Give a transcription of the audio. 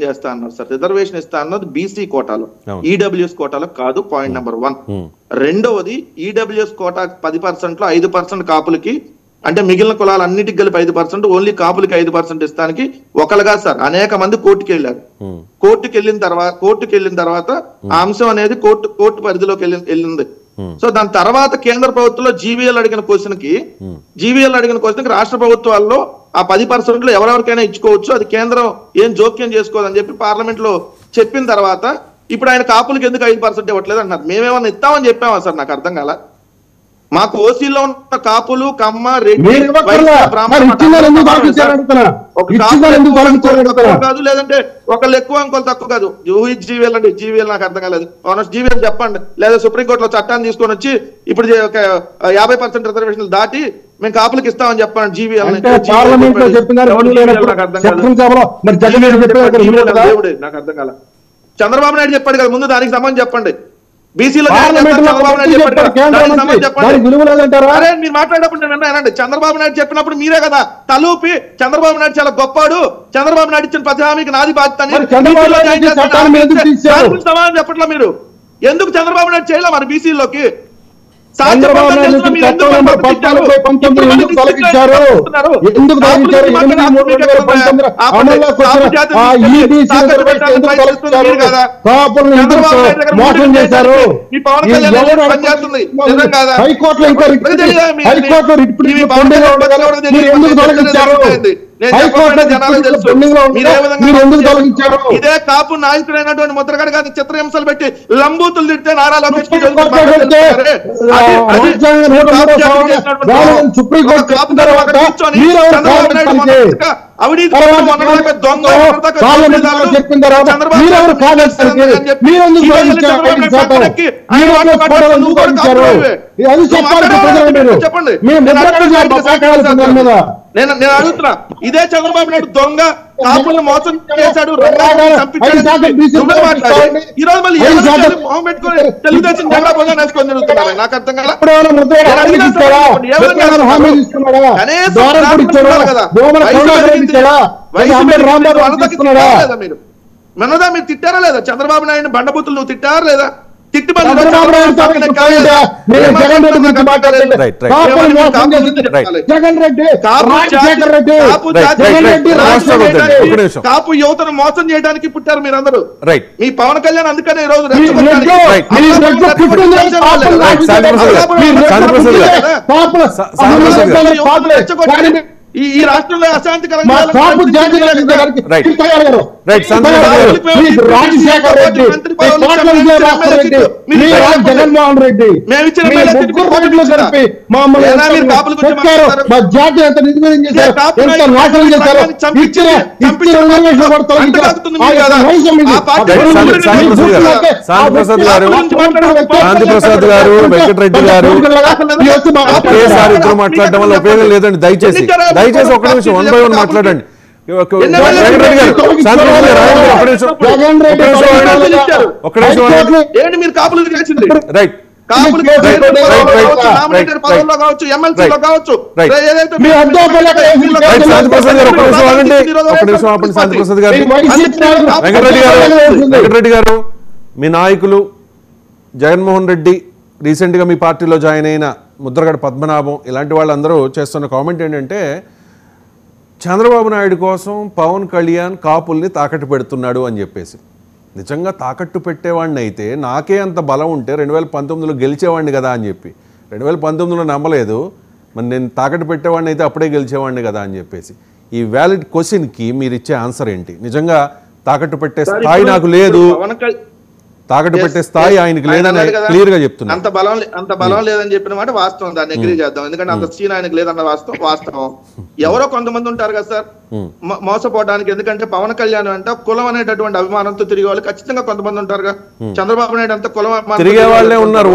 చేస్తా అన్నారు sir. Reservation ఇస్తా అన్నది బీసీ కోటాలో, ఈడబ్ల్యూఎస్ కోటాలో కాదు. Point number 1. రెండవది ఈడబ్ల్యూఎస్ కోటా 10%లో 5% కాపులకి, అంటే మిగిలిన కులాలన్నిటికి కలిపి 5%, ఓన్లీ కాపులకి 5% ఇస్తానికి ఒకలుగా సార్ అనేక మంది కోర్టుకి వెళ్ళారు. కోర్టుకి వెళ్ళిన తర్వాత ఆ అంశం అనేది కోర్టు పరిధిలోకి వెళ్ళింది. సో దాని తర్వాత కేంద్ర ప్రభుత్వంలో జీవీఎల్ అడిగిన క్వశ్చన్ కి రాష్ట్ర ప్రభుత్వాల్లో ఆ 10%లో ఎవరెవరికైనా ఇచ్చుకోవచ్చు, అది కేంద్రం ఏం జోక్యం చేసుకోదని చెప్పి పార్లమెంట్ లో చెప్పిన తర్వాత ఇప్పుడు ఆయన కాపులకి ఎందుకు 5% ఇవ్వట్లేదు అంటున్నారు. మేమేమన్నా ఇస్తామని చెప్పామా సార్? నాకు అర్థం కాల. మాకు ఓసీలో ఉన్న కాపులు, కమ్మ, రెడ్డి, కాదు, లేదంటే ఒకళ్ళు ఎక్కువ ఇంకోళ్ళు తక్కువ కాదు. జీవీఎల్ అంటే జీవీఎల్ నాకు అర్థం కాలేదు. జీవీఎల్ చెప్పండి, లేదా సుప్రీంకోర్టులో చట్టాన్ని తీసుకొని వచ్చి ఇప్పుడు 50% రిజర్వేషన్లు దాటి మేము కాపులకి ఇస్తామని చెప్పండి. జీవీఎల్ నాకు అర్థం కాల. చంద్రబాబు నాయుడు చెప్పాడు కదా ముందు, దానికి సంబంధించి చెప్పండి. బీసీలో చంద్రబాబు నాయుడు చెప్పాడు. మీరు మాట్లాడేటప్పుడు నేను విన్నానండి. చంద్రబాబు నాయుడు చెప్పినప్పుడు మీరే కదా తలూపి చంద్రబాబు నాయుడు చాలా గొప్పాడు, చంద్రబాబు నాయుడు ఇచ్చిన ప్రతి హామీకి నాది బాధ్యత సమాధానం చెప్పట్లా మీరు. ఎందుకు చంద్రబాబు నాయుడు చేయలే మరి బీసీలోకి? ఇదే కాపు నాయకుడైనటువంటి ముద్రగడ గారిని చిత్రహింసలు పెట్టి లంబూతులు తిడితే నారా లోకేష్ చెప్పండి. నేను అడుగుతున్నా, ఇదే చంద్రబాబు నాయుడు దొంగ కాపులను మోసం చేశాడు, ఈ రోజు మళ్ళీ మొహం పెట్టుకొని తెలుగుదేశం జెండా భోజనం వేసుకొని తిరుగుతున్నారు. నాకు అర్థం కదా. మీరు మనదా మీరు తిట్టారా లేదా? చంద్రబాబు నాయుడు బండబూతులు నువ్వు తిట్టారా లేదా? తిట్టి జగన్ రెడ్డి కాపు యువతను మోసం చేయడానికి పుట్టారు మీరందరూ. మీ పవన్ కళ్యాణ్ అందుకనే ఈ రోజు ఈ రాష్ట్రంలో అశాంతికరంగా జగన్మోహన్ రెడ్డి శాంతిప్రసాద్ గారు, వెంకటరెడ్డి గారు ఒకేసారి ఇద్దరు మాట్లాడడం వల్ల ఉపయోగం లేదండి. దయచేసి ఒక నిమిషం 1 by 1 మాట్లాడండి. వెంకటరెడ్డి గారు, మీ నాయకులు జగన్మోహన్ రెడ్డి రీసెంట్ గా మీ పార్టీలో జాయిన్ అయిన ముద్రగడ పద్మనాభం ఇలాంటి వాళ్ళందరూ చేస్తున్న కామెంట్ ఏంటంటే, చంద్రబాబు నాయుడు కోసం పవన్ కళ్యాణ్ కాపుల్ని తాకట్టు పెడుతున్నాడు అని చెప్పేసి. నిజంగా తాకట్టు పెట్టేవాడిని అయితే నాకే అంత బలం ఉంటే 2019లో గెలిచేవాడిని కదా అని చెప్పి, 2019లో నమ్మలేదు, మరి నేను తాకట్టు పెట్టేవాడిని అయితే అప్పుడే గెలిచేవాడిని కదా అని చెప్పేసి. ఈ వ్యాలిడ్ క్వశ్చన్కి మీరు ఇచ్చే ఆన్సర్ ఏంటి? నిజంగా తాకట్టు పెట్టే స్థాయి నాకు లేదు, తాకట్టు పెట్టే స్థాయి ఆయనకి లేదని క్లియర్ గా చెప్తున్నా. అంత బలం లేదని చెప్పిన మాట వాస్తవం, దాన్ని అగ్రీ చేద్దాం. ఎందుకంటే అంత సీన్ ఆయనకు లేదన్న వాస్తవం. ఎవరో కొంతమంది ఉంటారు కదా సార్ మోసపోవడానికి. ఎందుకంటే పవన్ కళ్యాణ్ అంటే కులం అనేటటువంటి అభిమానంతో తిరిగే వాళ్ళు ఖచ్చితంగా కొంతమంది ఉంటారుగా. చంద్రబాబు నాయుడు అంతా కులం తిరిగే వాళ్ళే ఉన్నారు.